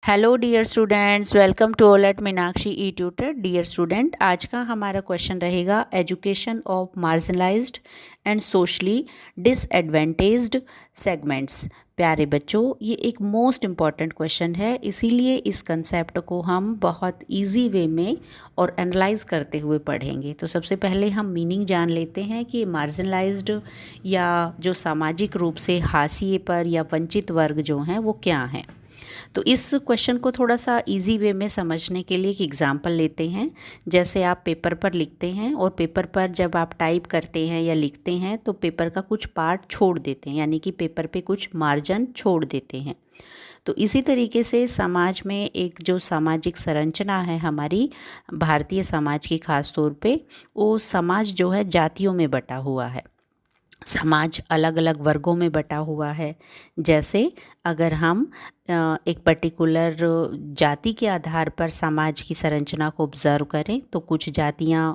Hello dear students, welcome to all at Meenakshi E tutor. Dear student, आज का हमारा question रहेगा education of marginalised and socially disadvantaged segments. प्यारे बच्चों, ये एक मोस्ट इम्पॉर्टेंट क्वेश्चन है, इसीलिए इस कंसेप्ट को हम बहुत इजी वे में और एनालाइज करते हुए पढ़ेंगे। तो सबसे पहले हम मीनिंग जान लेते हैं कि मार्जिनलाइज्ड या जो सामाजिक रूप से हाशिए पर या वंचित वर्ग जो हैं वो क्या हैं। तो इस क्वेश्चन को थोड़ा सा इजी वे में समझने के लिए एक एग्जांपल लेते हैं। जैसे आप पेपर पर लिखते हैं और पेपर पर जब आप टाइप करते हैं या लिखते हैं तो पेपर का कुछ पार्ट छोड़ देते हैं, यानी कि पेपर पे कुछ मार्जिन छोड़ देते हैं। तो इसी तरीके से समाज में एक जो सामाजिक संरचना है हमारी भारतीय समाज की ख़ास तौर पे, वो समाज जो है जातियों में बटा हुआ है। समाज अलग अलग वर्गों में बटा हुआ है। जैसे अगर हम एक पर्टिकुलर जाति के आधार पर समाज की संरचना को ऑब्ज़र्व करें तो कुछ जातियां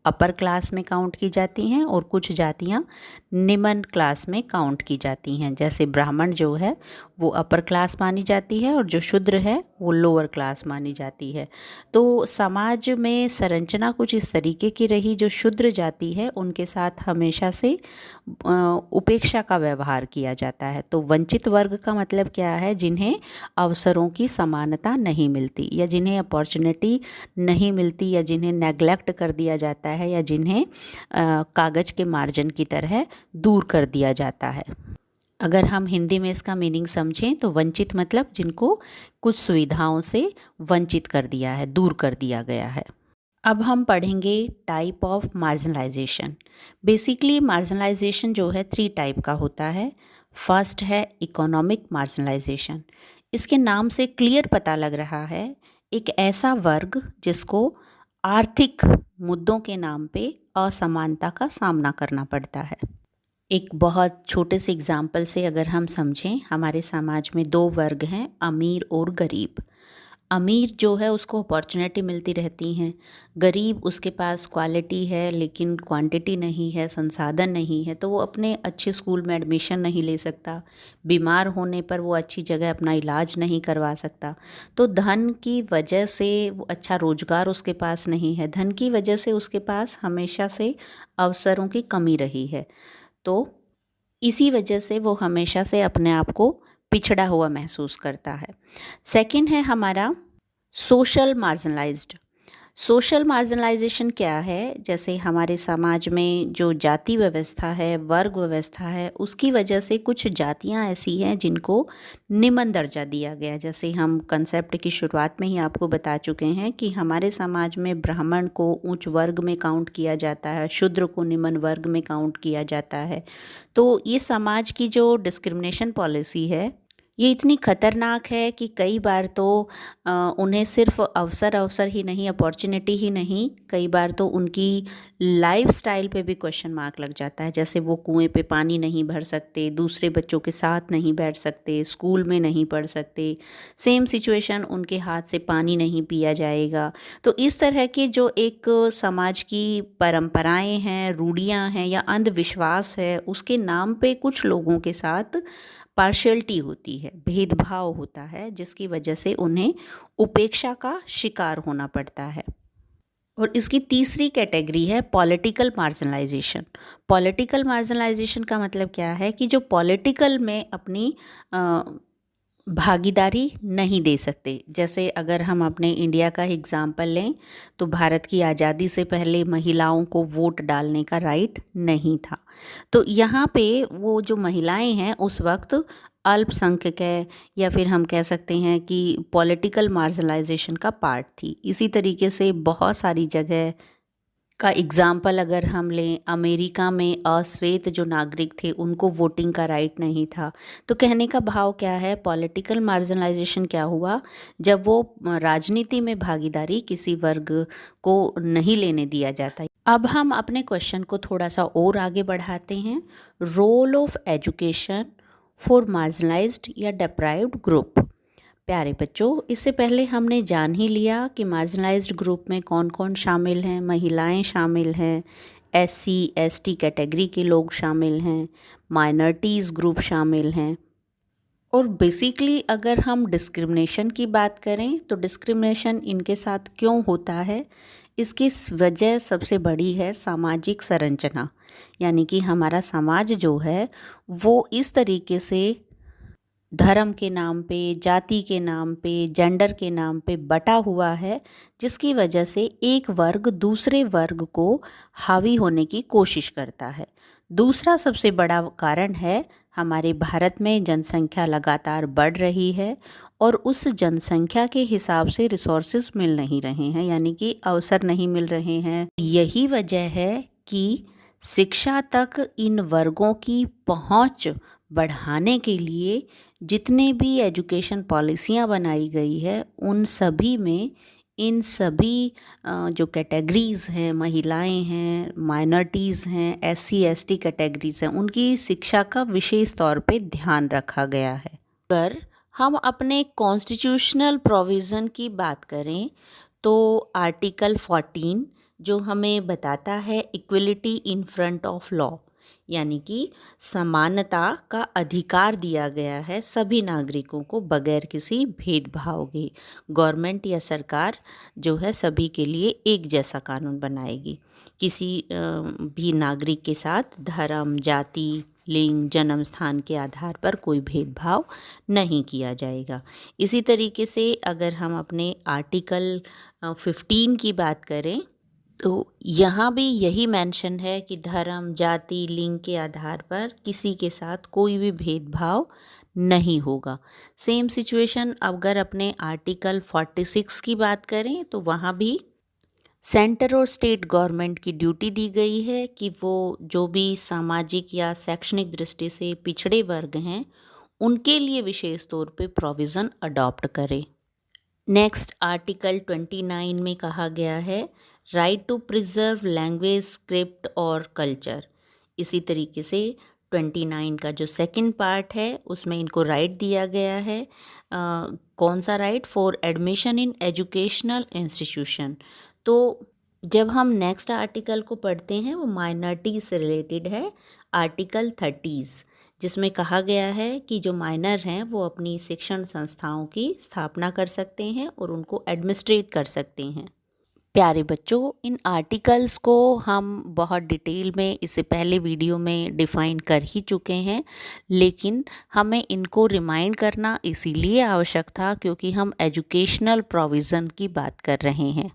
अपर क्लास में काउंट की जाती हैं और कुछ जातियां निम्न क्लास में काउंट की जाती हैं। जैसे ब्राह्मण जो है वो अपर क्लास मानी जाती है और जो शूद्र है वो लोअर क्लास मानी जाती है। तो समाज में संरचना कुछ इस तरीके की रही, जो शूद्र जाति है उनके साथ हमेशा से उपेक्षा का व्यवहार किया जाता है। तो वंचित वर्ग का मतलब क्या है? जिन्हें अवसरों की समानता नहीं मिलती, या जिन्हें अपॉर्चुनिटी नहीं मिलती, या जिन्हें नेग्लेक्ट कर दिया जाता है, या जिन्हें कागज़ के मार्जिन की तरह दूर कर दिया जाता है। अगर हम हिंदी में इसका मीनिंग समझें तो वंचित मतलब जिनको कुछ सुविधाओं से वंचित कर दिया है, दूर कर दिया गया है। अब हम पढ़ेंगे type of marginalisation. Basically marginalisation जो है 3 टाइप का होता है। फर्स्ट है इकोनॉमिक मार्जिनलाइजेशन। इसके नाम से क्लियर पता लग रहा है एक ऐसा वर्ग जिसको आर्थिक मुद्दों के नाम पे असमानता का सामना करना पड़ता है। एक बहुत छोटे से एग्जाम्पल से अगर हम समझें, हमारे समाज में 2 वर्ग हैं, अमीर और गरीब। अमीर जो है उसको अपॉर्चुनिटी मिलती रहती हैं, गरीब उसके पास क्वालिटी है लेकिन क्वांटिटी नहीं है, संसाधन नहीं है, तो वो अपने अच्छे स्कूल में एडमिशन नहीं ले सकता, बीमार होने पर वो अच्छी जगह अपना इलाज नहीं करवा सकता। तो धन की वजह से वो अच्छा रोजगार उसके पास नहीं है, धन की वजह से उसके पास हमेशा से अवसरों की कमी रही है। तो इसी वजह से वो हमेशा से अपने आप को पिछड़ा हुआ महसूस करता है। सेकंड है हमारा सोशल मार्जिनलाइज्ड। सोशल मार्जिनलाइजेशन क्या है? जैसे हमारे समाज में जो जाति व्यवस्था है, वर्ग व्यवस्था है, उसकी वजह से कुछ जातियां ऐसी हैं जिनको निम्न दर्जा दिया गया। जैसे हम कंसेप्ट की शुरुआत में ही आपको बता चुके हैं कि हमारे समाज में ब्राह्मण को उच्च वर्ग में काउंट किया जाता है, शूद्र को निम्न वर्ग में काउंट किया जाता है। तो ये समाज की जो डिस्क्रिमिनेशन पॉलिसी है ये इतनी खतरनाक है कि कई बार तो उन्हें सिर्फ अवसर ही नहीं, अपॉर्चुनिटी ही नहीं, कई बार तो उनकी लाइफ स्टाइल पे भी क्वेश्चन मार्क लग जाता है। जैसे वो कुएं पे पानी नहीं भर सकते, दूसरे बच्चों के साथ नहीं बैठ सकते, स्कूल में नहीं पढ़ सकते, सेम सिचुएशन उनके हाथ से पानी नहीं पिया जाएगा। तो इस तरह के जो एक समाज की परंपराएं हैं, रूढ़ियाँ हैं या अंधविश्वास है, उसके नाम पे कुछ लोगों के साथ पार्शियलिटी होती है, भेदभाव होता है, जिसकी वजह से उन्हें उपेक्षा का शिकार होना पड़ता है। और इसकी तीसरी कैटेगरी है पॉलिटिकल मार्जिनलाइजेशन। पॉलिटिकल मार्जिनलाइजेशन का मतलब क्या है कि जो पॉलिटिकल में अपनी भागीदारी नहीं दे सकते। जैसे अगर हम अपने इंडिया का एग्जाम्पल लें तो भारत की आज़ादी से पहले महिलाओं को वोट डालने का राइट नहीं था। तो यहाँ पे वो जो महिलाएं हैं उस वक्त अल्पसंख्यक है, या फिर हम कह सकते हैं कि पॉलिटिकल मार्जिनलाइजेशन का पार्ट थी। इसी तरीके से बहुत सारी जगह का एग्ज़ाम्पल अगर हम लें, अमेरिका में अश्वेत जो नागरिक थे उनको वोटिंग का राइट नहीं था। तो कहने का भाव क्या है, पॉलिटिकल मार्जिनलाइजेशन क्या हुआ? जब वो राजनीति में भागीदारी किसी वर्ग को नहीं लेने दिया जाता। अब हम अपने क्वेश्चन को थोड़ा सा और आगे बढ़ाते हैं। Role of education for marginalised या डिप्राइव्ड ग्रुप। प्यारे बच्चों, इससे पहले हमने जान ही लिया कि मार्जिनलाइज्ड ग्रुप में कौन कौन शामिल हैं। महिलाएं शामिल हैं, एससी एसटी कैटेगरी के लोग शामिल हैं, माइनॉरिटीज़ ग्रुप शामिल हैं, और बेसिकली अगर हम डिस्क्रिमिनेशन की बात करें तो डिस्क्रिमिनेशन इनके साथ क्यों होता है, इसकी वजह सबसे बड़ी है सामाजिक संरचना। यानी कि हमारा समाज जो है वो इस तरीके से धर्म के नाम पे, जाति के नाम पे, जेंडर के नाम पे बटा हुआ है, जिसकी वजह से एक वर्ग दूसरे वर्ग को हावी होने की कोशिश करता है। दूसरा सबसे बड़ा कारण है हमारे भारत में जनसंख्या लगातार बढ़ रही है और उस जनसंख्या के हिसाब से रिसोर्सेज मिल नहीं रहे हैं, यानी कि अवसर नहीं मिल रहे हैं। यही वजह है कि शिक्षा तक इन वर्गों की पहुंच बढ़ाने के लिए जितने भी एजुकेशन पॉलिसियाँ बनाई गई है उन सभी में इन सभी जो कैटेगरीज़ हैं, महिलाएं हैं, माइनॉरिटीज़ हैं, एससी एसटी कैटेगरीज़ हैं, उनकी शिक्षा का विशेष तौर पे ध्यान रखा गया है। अगर हम अपने कॉन्स्टिट्यूशनल प्रोविज़न की बात करें तो आर्टिकल 14 जो हमें बताता है equality in front of law, यानी कि समानता का अधिकार दिया गया है सभी नागरिकों को बगैर किसी भेदभाव के। गवर्नमेंट या सरकार जो है सभी के लिए एक जैसा कानून बनाएगी। किसी भी नागरिक के साथ धर्म, जाति, लिंग, जन्म स्थान के आधार पर कोई भेदभाव नहीं किया जाएगा। इसी तरीके से अगर हम अपने आर्टिकल 15 की बात करें तो यहाँ भी यही मेंशन है कि धर्म, जाति, लिंग के आधार पर किसी के साथ कोई भी भेदभाव नहीं होगा। सेम सिचुएशन अगर अपने आर्टिकल 46 की बात करें तो वहाँ भी सेंटर और स्टेट गवर्नमेंट की ड्यूटी दी गई है कि वो जो भी सामाजिक या शैक्षणिक दृष्टि से पिछड़े वर्ग हैं उनके लिए विशेष तौर पे प्रोविज़न अडॉप्ट करे। नेक्स्ट आर्टिकल 29 में कहा गया है right to preserve language, script और कल्चर। इसी तरीके से 29 का जो सेकंड पार्ट है उसमें इनको राइट दिया गया है। कौन सा right? For admission in educational institution. तो जब हम नेक्स्ट आर्टिकल को पढ़ते हैं वो माइनॉरिटी से रिलेटेड है, आर्टिकल 30, जिसमें कहा गया है कि जो माइनर हैं वो अपनी शिक्षण संस्थाओं की स्थापना कर सकते हैं और उनको एडमिनिस्ट्रेट कर सकते हैं। प्यारे बच्चों, इन आर्टिकल्स को हम बहुत डिटेल में इससे पहले वीडियो में डिफ़ाइन कर ही चुके हैं, लेकिन हमें इनको रिमाइंड करना इसीलिए आवश्यक था क्योंकि हम एजुकेशनल प्रोविज़न की बात कर रहे हैं।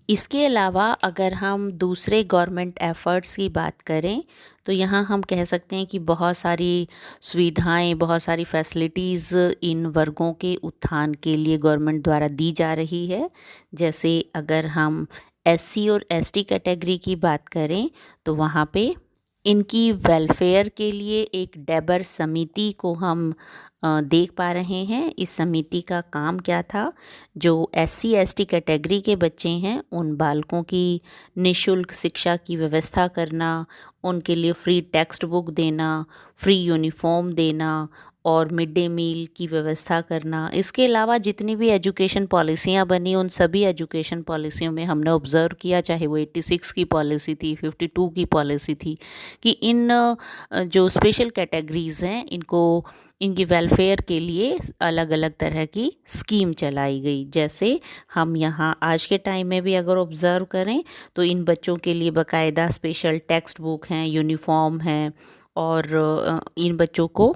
इसके अलावा अगर हम दूसरे गवर्नमेंट एफ़र्ट्स की बात करें तो यहाँ हम कह सकते हैं कि बहुत सारी सुविधाएं, बहुत सारी फैसिलिटीज़ इन वर्गों के उत्थान के लिए गवर्नमेंट द्वारा दी जा रही है। जैसे अगर हम एससी और एसटी कैटेगरी की बात करें तो वहाँ पे इनकी वेलफेयर के लिए एक डेबर समिति को हम देख पा रहे हैं। इस समिति का काम क्या था? जो एससी एसटी कैटेगरी के बच्चे हैं उन बालकों की निःशुल्क शिक्षा की व्यवस्था करना, उनके लिए फ्री टेक्स्ट बुक देना, फ्री यूनिफॉर्म देना और मिड डे मील की व्यवस्था करना। इसके अलावा जितनी भी एजुकेशन पॉलिसियाँ बनी उन सभी एजुकेशन पॉलिसियों में हमने ऑब्ज़र्व किया, चाहे वो 86 की पॉलिसी थी, 52 की पॉलिसी थी, कि इन जो स्पेशल कैटेगरीज़ हैं इनको इनकी वेलफेयर के लिए अलग अलग तरह की स्कीम चलाई गई। जैसे हम यहाँ आज के टाइम में भी अगर ऑब्ज़र्व करें तो इन बच्चों के लिए बाकायदा स्पेशल टेक्स्ट बुक हैं, यूनिफॉर्म हैं और इन बच्चों को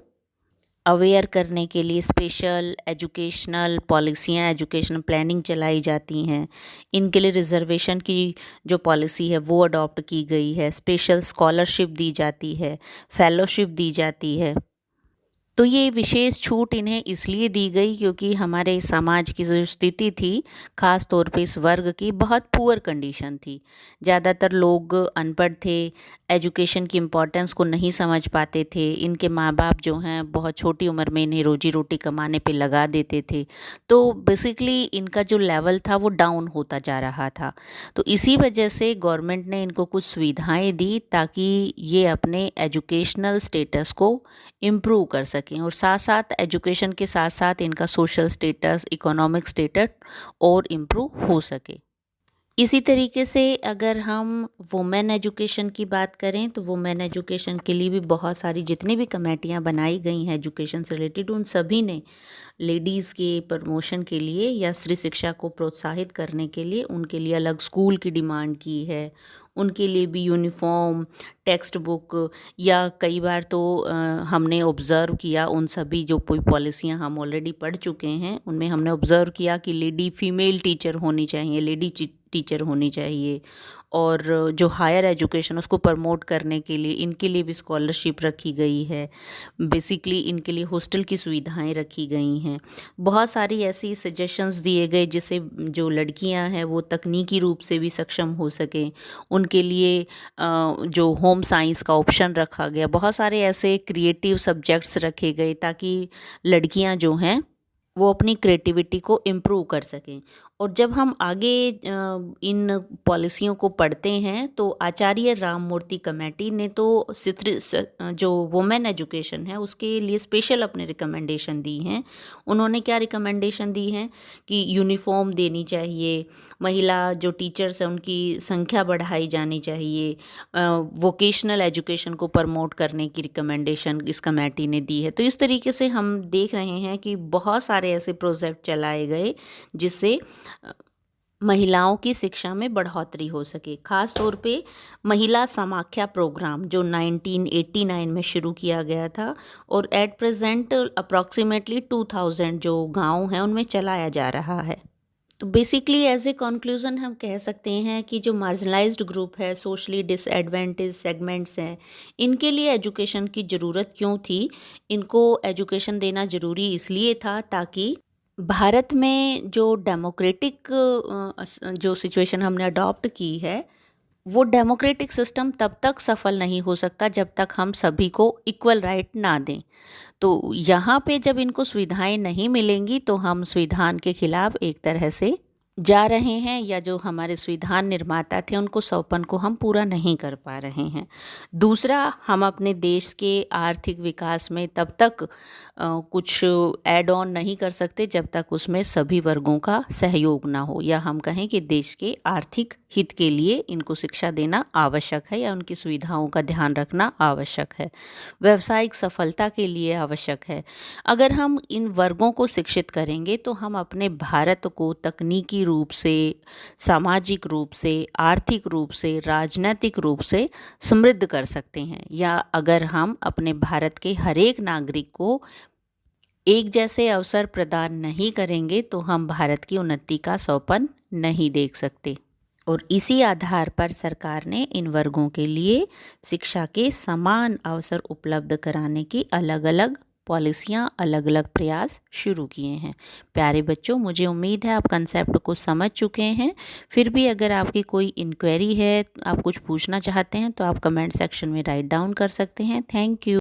अवेयर करने के लिए स्पेशल एजुकेशनल पॉलिसियाँ, एजुकेशनल प्लानिंग चलाई जाती हैं। इनके लिए रिज़र्वेशन की जो पॉलिसी है वो अडॉप्ट की गई है, स्पेशल स्कॉलरशिप दी जाती है, फेलोशिप दी जाती है। तो ये विशेष छूट इन्हें इसलिए दी गई क्योंकि हमारे समाज की जो स्थिति थी, ख़ास तौर पे इस वर्ग की बहुत पुअर कंडीशन थी। ज़्यादातर लोग अनपढ़ थे, एजुकेशन की इम्पोर्टेंस को नहीं समझ पाते थे। इनके माँ बाप जो हैं बहुत छोटी उम्र में इन्हें रोजी रोटी कमाने पे लगा देते थे। तो बेसिकली इनका जो लेवल था वो डाउन होता जा रहा था। तो इसी वजह से गवर्नमेंट ने इनको कुछ सुविधाएं दी ताकि ये अपने एजुकेशनल स्टेटस को इम्प्रूव कर सकें और साथ साथ एजुकेशन के साथ साथ इनका सोशल स्टेटस, इकोनॉमिक स्टेटस और इम्प्रूव हो सके। इसी तरीके से अगर हम वुमेन एजुकेशन की बात करें तो वुमेन एजुकेशन के लिए भी बहुत सारी जितनी भी कमेटियां बनाई गई हैं एजुकेशन से रिलेटेड, उन सभी ने लेडीज़ के प्रमोशन के लिए या स्त्री शिक्षा को प्रोत्साहित करने के लिए उनके लिए अलग स्कूल की डिमांड की है। उनके लिए भी यूनिफॉर्म, टेक्स्ट बुक, या कई बार तो हमने ऑब्ज़र्व किया उन सभी जो कोई पॉलिसियाँ हम ऑलरेडी पढ़ चुके हैं उनमें हमने ऑब्ज़र्व किया कि लेडी फीमेल टीचर होनी चाहिए, लेडी टीचर होनी चाहिए, और जो हायर एजुकेशन उसको प्रमोट करने के लिए इनके लिए भी स्कॉलरशिप रखी गई है। बेसिकली इनके लिए हॉस्टल की सुविधाएं रखी गई हैं। बहुत सारी ऐसी सजेशंस दिए गए जिससे जो लड़कियां हैं वो तकनीकी रूप से भी सक्षम हो सकें। उनके लिए जो होम साइंस का ऑप्शन रखा गया, बहुत सारे ऐसे क्रिएटिव सब्जेक्ट्स रखे गए ताकि लड़कियां जो हैं वो अपनी क्रिएटिविटी को इम्प्रूव कर सकें। और जब हम आगे इन पॉलिसियों को पढ़ते हैं तो आचार्य राममूर्ति कमेटी ने तो जो वुमेन एजुकेशन है उसके लिए स्पेशल अपने रिकमेंडेशन दी हैं। उन्होंने क्या रिकमेंडेशन दी हैं कि यूनिफॉर्म देनी चाहिए, महिला जो टीचर्स हैं उनकी संख्या बढ़ाई जानी चाहिए, वोकेशनल एजुकेशन को प्रमोट करने की रिकमेंडेशन इस कमेटी ने दी है। तो इस तरीके से हम देख रहे हैं कि बहुत सारे ऐसे प्रोजेक्ट चलाए गए जिससे महिलाओं की शिक्षा में बढ़ोतरी हो सके। खास तौर पे महिला समाख्या प्रोग्राम जो 1989 में शुरू किया गया था और एट प्रेजेंट अप्रॉक्सीमेटली 2000 जो गांव हैं उनमें चलाया जा रहा है। तो बेसिकली एज ए कंक्लूजन हम कह सकते हैं कि जो मार्जिनलाइज्ड ग्रुप है, सोशली डिसएडवांटेज सेगमेंट्स हैं, इनके लिए एजुकेशन की ज़रूरत क्यों थी? इनको एजुकेशन देना ज़रूरी इसलिए था ताकि भारत में जो डेमोक्रेटिक जो सिचुएशन हमने अडॉप्ट की है वो डेमोक्रेटिक सिस्टम तब तक सफल नहीं हो सकता जब तक हम सभी को इक्वल राइट ना दें। तो यहाँ पे जब इनको सुविधाएं नहीं मिलेंगी तो हम संविधान के खिलाफ एक तरह से जा रहे हैं, या जो हमारे संविधान निर्माता थे उनको सौपन को हम पूरा नहीं कर पा रहे हैं। दूसरा, हम अपने देश के आर्थिक विकास में तब तक कुछ ऐड ऑन नहीं कर सकते जब तक उसमें सभी वर्गों का सहयोग ना हो, या हम कहें कि देश के आर्थिक हित के लिए इनको शिक्षा देना आवश्यक है या उनकी सुविधाओं का ध्यान रखना आवश्यक है, व्यावसायिक सफलता के लिए आवश्यक है। अगर हम इन वर्गों को शिक्षित करेंगे तो हम अपने भारत को तकनीकी रूप से, सामाजिक रूप से, आर्थिक रूप से, राजनीतिक रूप से समृद्ध कर सकते हैं। या अगर हम अपने भारत के हर एक नागरिक को एक जैसे अवसर प्रदान नहीं करेंगे तो हम भारत की उन्नति का सौपन नहीं देख सकते। और इसी आधार पर सरकार ने इन वर्गों के लिए शिक्षा के समान अवसर उपलब्ध कराने की अलग अलग पॉलिसियाँ, अलग अलग प्रयास शुरू किए हैं। प्यारे बच्चों, मुझे उम्मीद है आप कंसेप्ट को समझ चुके हैं। फिर भी अगर आपकी कोई इंक्वायरी है, आप कुछ पूछना चाहते हैं तो आप कमेंट सेक्शन में राइट डाउन कर सकते हैं। Thank you.